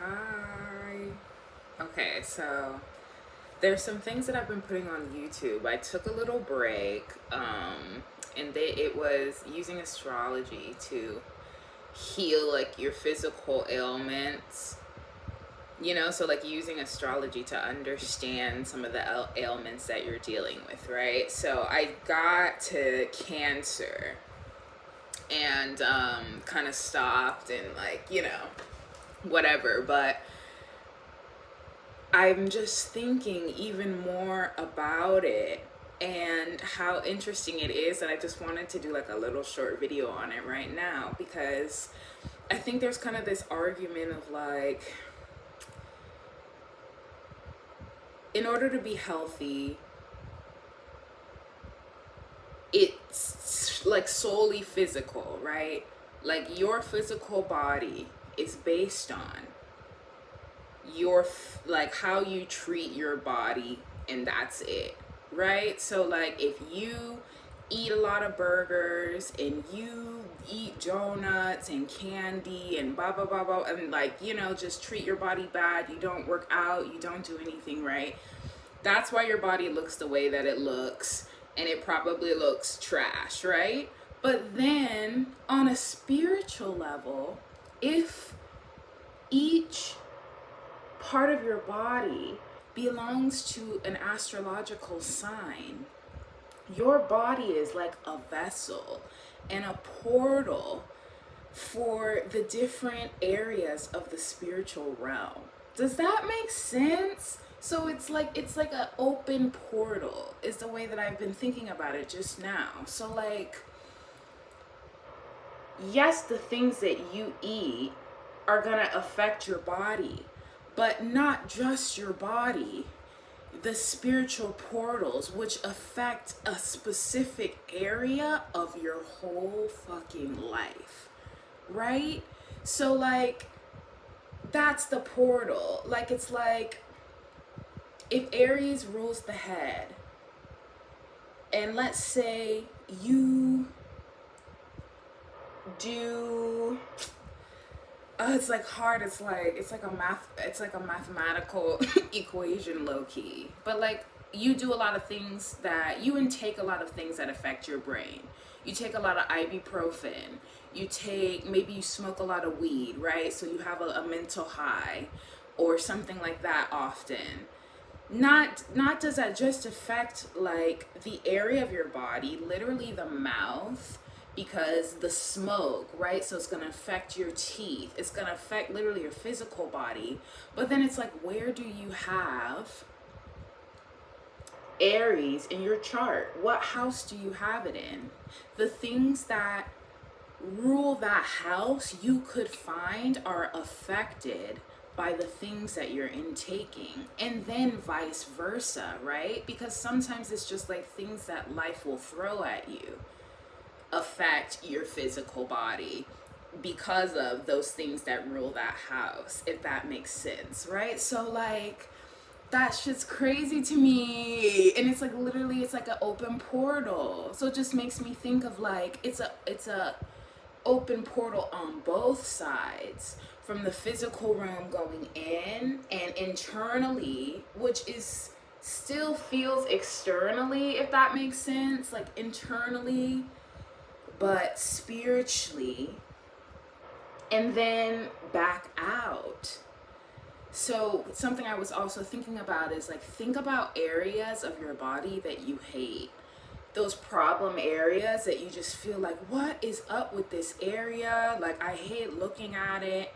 Hi. Okay, so there's some things that I've been putting on YouTube. I took a little break, and it was using astrology to heal like your physical ailments. So like using astrology to understand some of the ailments that you're dealing with, right? So I got to Cancer and kind of stopped and whatever, but I'm just thinking even more about it and how interesting it is, and I just wanted to do like a little short video on it right now, because I think there's kind of this argument of like, in order to be healthy, it's like solely physical, right? Like your physical body is based on your like how you treat your body, and that's it, right? So like if you eat a lot of burgers and you eat donuts and candy and blah blah blah blah, and just treat your body bad, you don't work out, you don't do anything right, that's why your body looks the way that it looks, and it probably looks trash, right? But then on a spiritual level, if each part of your body belongs to an astrological sign, your body is like a vessel and a portal for the different areas of the spiritual realm. Does that make sense? So it's like an open portal is the way that I've been thinking about it just now. So like, yes, the things that you eat are gonna affect your body, but not just your body. The spiritual portals, which affect a specific area of your whole fucking life, right? So like, that's the portal. Like, it's like if Aries rules the head, and let's say you do it's like hard, it's like a mathematical equation, low key, but like you do a lot of things that you intake a lot of things that affect your brain. You take a lot of ibuprofen, maybe you smoke a lot of weed, right? So you have a mental high or something like that often. Not does that just affect like the area of your body, literally the mouth, because the smoke, right? So it's going to affect your teeth, it's going to affect literally your physical body. But then it's like, where do you have Aries in your chart? What house do you have it in? The things that rule that house, you could find, are affected by the things that you're intaking, and then vice versa, right? Because sometimes it's just like things that life will throw at you affect your physical body because of those things that rule that house, if that makes sense, right? So like, that shit's crazy to me, and it's like literally it's like an open portal. So it just makes me think of like, it's a open portal on both sides, from the physical realm going in and internally, which is still feels externally, if that makes sense, like internally but spiritually, and then back out. So something I was also thinking about is like, think about areas of your body that you hate, those problem areas that you just feel like, what is up with this area? Like, I hate looking at it.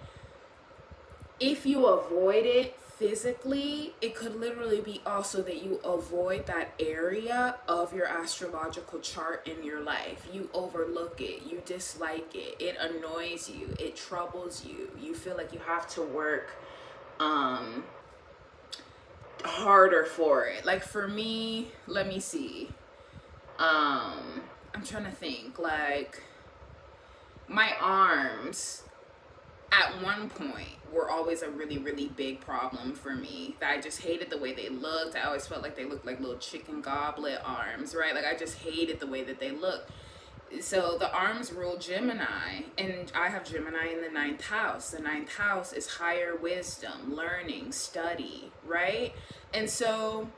If you avoid it physically, it could literally be also that you avoid that area of your astrological chart in your life. You overlook it, you dislike it, it annoys you, it troubles you. You feel like you have to work harder for it. Like for me, let me see. I'm trying to think, like my arms at one point were always a really, really big problem for me. That I just hated the way they looked. I always felt like they looked like little chicken goblet arms, right? Like I just hated the way that they looked. So the arms rule Gemini, and I have Gemini in the ninth house. The ninth house is higher wisdom, learning, study, right? And so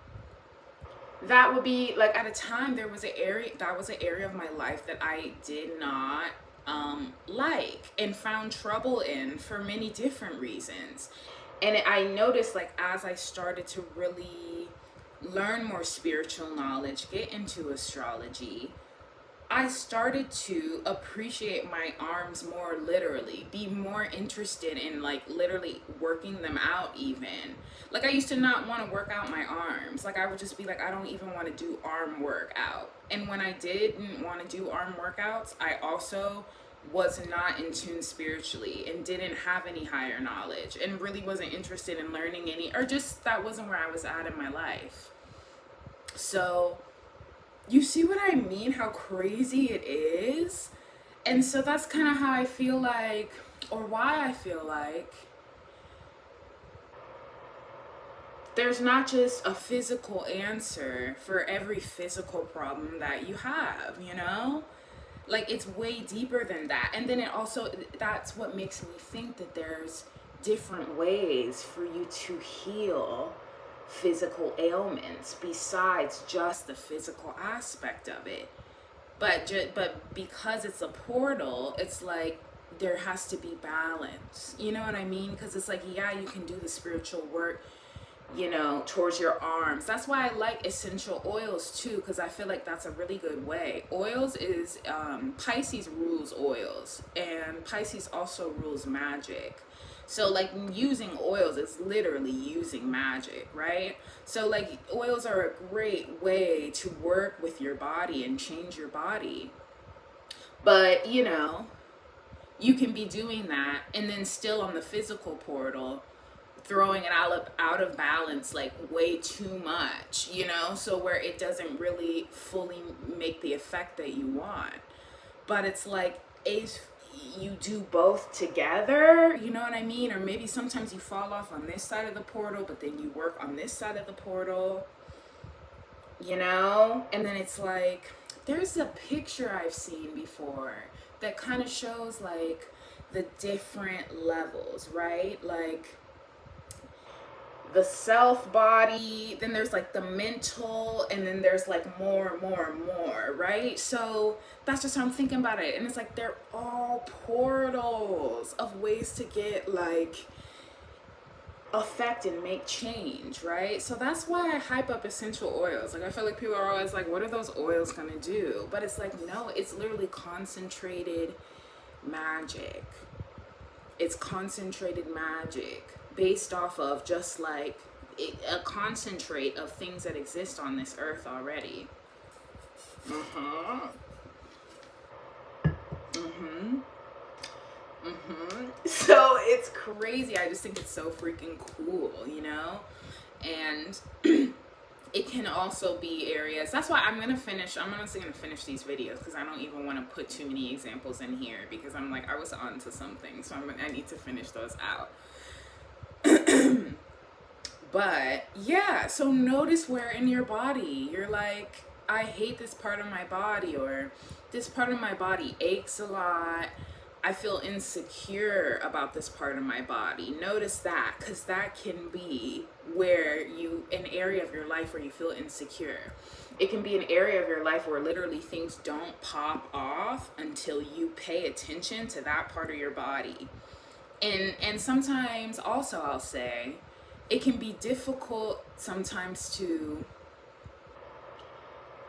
that would be like, at a time there was an area, that was an area of my life that I did not like and found trouble in for many different reasons. And I noticed, like, as I started to really learn more spiritual knowledge, get into astrology, I started to appreciate my arms more literally, be more interested in, like, literally working them out even. Like, I used to not want to work out my arms. Like, I would just be like, I don't even want to do arm workout. And when I didn't want to do arm workouts, I also was not in tune spiritually and didn't have any higher knowledge and really wasn't interested in learning any, or just that wasn't where I was at in my life. So you see what I mean? How crazy it is? And so that's kind of how I feel like, or why I feel like there's not just a physical answer for every physical problem that you have, you know? Like, it's way deeper than that. And then it also, that's what makes me think that there's different ways for you to heal physical ailments besides just the physical aspect of it. But because it's a portal, it's like there has to be balance. You know what I mean? Because it's like, yeah, you can do the spiritual work, you know, towards your arms. That's why I like essential oils too, because I feel like that's a really good way. Oils is, Pisces rules oils, and Pisces also rules magic. So like, using oils is literally using magic, right? So like, oils are a great way to work with your body and change your body. But you know, you can be doing that and then still on the physical portal throwing it out of balance, like way too much, you know, so where it doesn't really fully make the effect that you want. But it's like, if you do both together, you know what I mean? Or maybe sometimes you fall off on this side of the portal, but then you work on this side of the portal, you know? And then it's like, there's a picture I've seen before that kind of shows like the different levels, right? Like the self body, then there's like the mental, and then there's like more, right? So that's just how I'm thinking about it. And it's like, they're all portals of ways to get like affect and make change, right? So that's why I hype up essential oils. Like, I feel like people are always like, what are those oils gonna do? But it's like, no, it's literally concentrated magic. It's concentrated magic based off of just like a concentrate of things that exist on this earth already. So it's crazy. I just think it's so freaking cool, you know? And it can also be areas. That's why I'm honestly gonna finish these videos, because I don't even want to put too many examples in here, because I'm like, I was onto something, so I need to finish those out. But yeah, so notice where in your body you're like, I hate this part of my body, or this part of my body aches a lot. I feel insecure about this part of my body. Notice that, because that can be where an area of your life where you feel insecure. It can be an area of your life where literally things don't pop off until you pay attention to that part of your body. And sometimes also, I'll say, it can be difficult sometimes to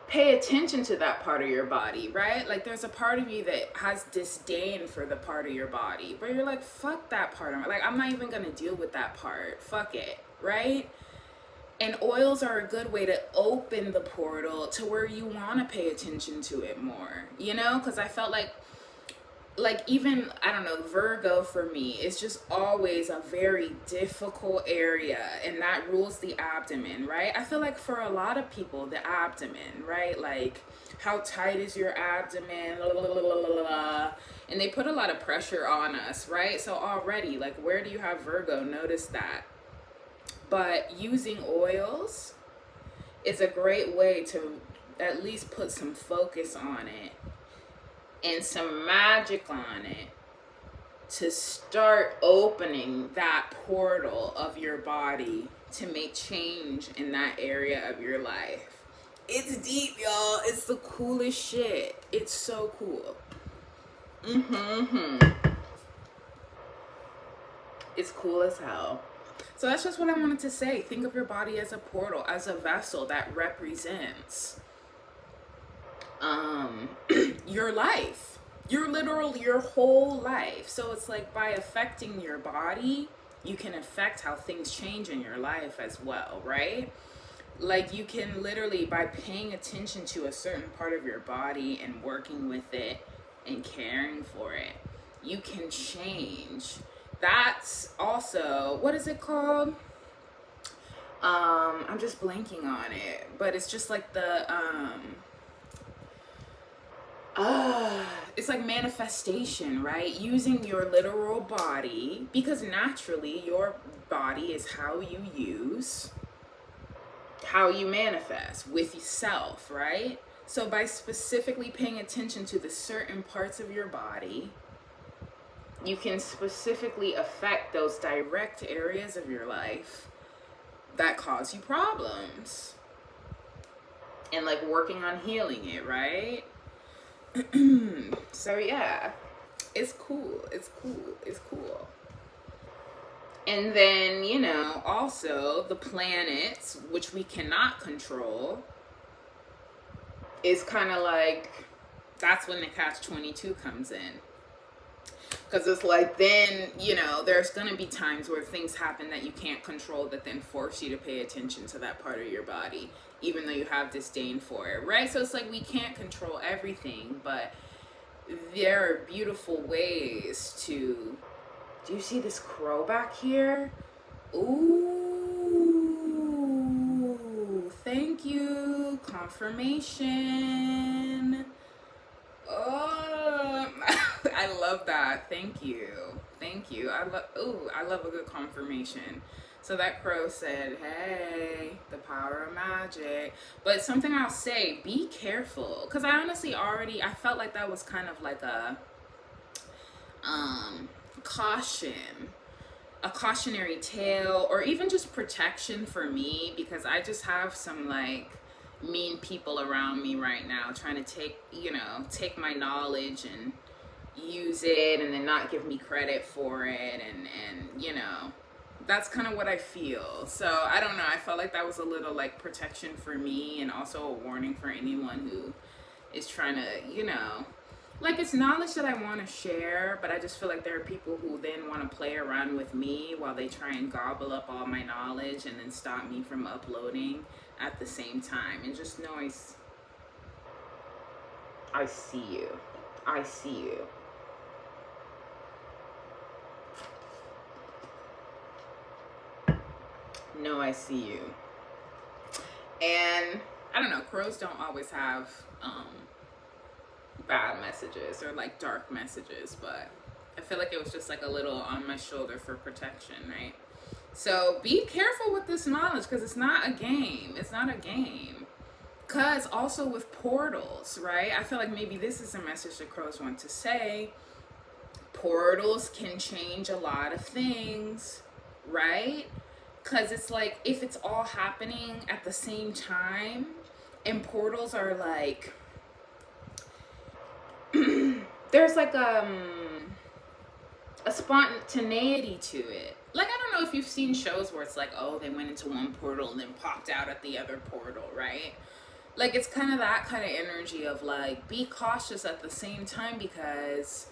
pay attention to that part of your body, right? Like, there's a part of you that has disdain for the part of your body where you're like, fuck that part of like, I'm not even gonna deal with that part, fuck it, right? And oils are a good way to open the portal to where you want to pay attention to it more, you know? Because I felt like even, I don't know, Virgo for me is just always a very difficult area, and that rules the abdomen, right? I feel like for a lot of people, the abdomen, right? Like, how tight is your abdomen, and they put a lot of pressure on us, right? So already, like, where do you have Virgo? Notice that. But using oils is a great way to at least put some focus on it. and some magic on it to start opening that portal of your body to make change in that area of your life. It's deep, y'all. It's the coolest shit. It's so cool. It's cool as hell. So that's just what I wanted to say. Think of your body as a portal, as a vessel that represents your life, your whole life. So it's like by affecting your body, you can affect how things change in your life as well, right? Like you can literally, by paying attention to a certain part of your body and working with it and caring for it, you can change. That's also, what is it called? I'm just blanking on it, but it's just like the it's like manifestation, right? Using your literal body, because naturally your body is how you manifest with yourself, right? So by specifically paying attention to the certain parts of your body, you can specifically affect those direct areas of your life that cause you problems, and like working on healing it, right? So yeah, it's cool. And then, also the planets, which we cannot control, is kind of like, that's when the catch-22 comes in. Because it's like, then, there's going to be times where things happen that you can't control that then force you to pay attention to that part of your body, even though you have disdain for it, right? So it's like we can't control everything, but there are beautiful ways to... Do you see this crow back here? Ooh, thank you. Confirmation. Oh, I love that. Thank you. I love a good confirmation. So that crow said, hey, the power of magic. But something I'll say, be careful. Because I honestly I felt like that was kind of like a cautionary tale, or even just protection for me, because I just have some like mean people around me right now trying to take my knowledge and use it and then not give me credit for it, and that's kind of what I feel. So I don't know, I felt like that was a little like protection for me, and also a warning for anyone who is trying to, like, it's knowledge that I want to share, but I just feel like there are people who then want to play around with me while they try and gobble up all my knowledge and then stop me from uploading at the same time. And just know I see you. No, I see you. And I don't know, crows don't always have bad messages or like dark messages, but I feel like it was just like a little on my shoulder for protection, right? So be careful with this knowledge, because it's not a game. Because also with portals, right? I feel like maybe this is a message that crows want to say. Portals can change a lot of things, right? Because it's like, if it's all happening at the same time, and portals are like, there's like a spontaneity to it. Like, I don't know if you've seen shows where it's like, oh, they went into one portal and then popped out at the other portal, right? Like, it's kind of that kind of energy of like, be cautious at the same time, because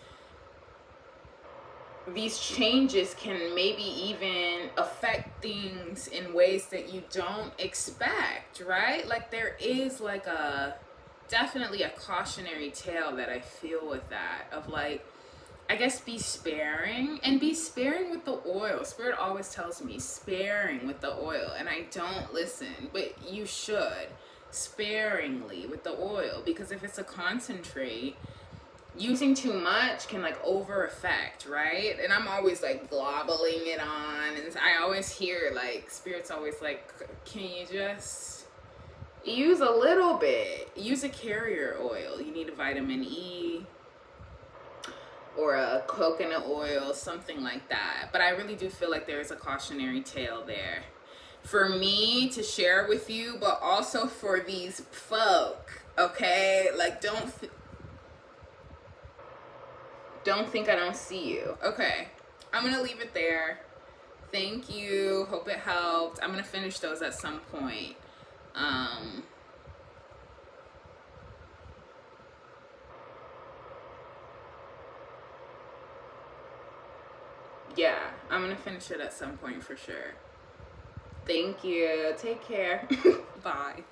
these changes can maybe even affect things in ways that you don't expect, right? Like, there is like definitely a cautionary tale that I feel with that, of like, I guess be sparing, and be sparing with the oil. Spirit always tells me sparing with the oil, and I don't listen, but you should sparingly with the oil, because if it's a concentrate, using too much can like over affect, right? And I'm always like globbling it on, and I always hear like Spirit's always like, can you just use a little bit? Use a carrier oil. You need a vitamin E, or a coconut oil, something like that. But I really do feel like there's a cautionary tale there for me to share with you, but also for these folk, okay? Like, don't think I don't see you. Okay, I'm gonna leave it there. Thank you. Hope it helped. I'm gonna finish those at some point. Yeah, I'm gonna finish it at some point for sure. Thank you. Take care. Bye.